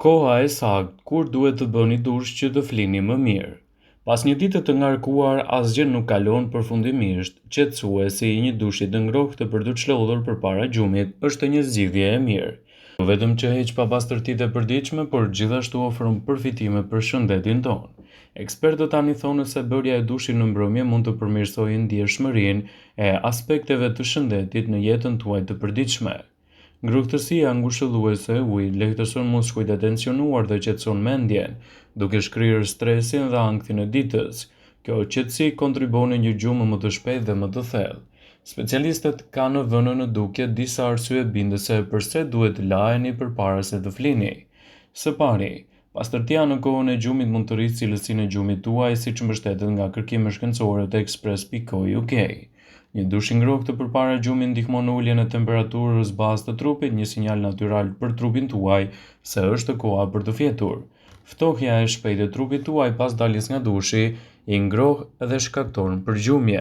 Koha e saktë kur duhet të bëni dush që të flini më mirë. Pas një dite të ngarkuar, asgjë nuk kalon përfundimisht. Qetësuesi i një dushi të ngrohtë për të çlodhur përpara gjumit është një zgjidhje e mirë. Jo vetëm që heq papastërtitë e përditshme, por gjithashtu ofron përfitime për shëndetin tonë. Ekspertët tani thonë se bërja e dushit në mbrëmje mund të përmirësojë ndjeshmërinë e aspekteve të shëndetit në jetën tuaj të përditshme. Ngrohtësia ngushëlluese e ujit lehtëson muskujt e tensionuar dhe qetëson mendjen, duke shkryer stresin dhe ankthin e ditës. Kjo qetësi kontribon në një gjumë më të shpejtë dhe më të thellë. Specialistët kanë vënë në dukje disa arsye bindëse pse duhet të laheni përpara se të flini. Së pari, pastërtia në kohën e gjumit mund të rrisë cilësinë e gjumit tuaj, siç mbështetet nga kërkimet shkencore të Express.co.uk. Një dush i ngrohtë përpara gjumit ndihmon në uljen e temperaturës bazë të trupit, një sinjal natyral për trupin tuaj se është koha për të fjetur. Ftohja e shpejtë e trupit tuaj pas daljes nga dushi i ngroh dhe shkakton përgjumje.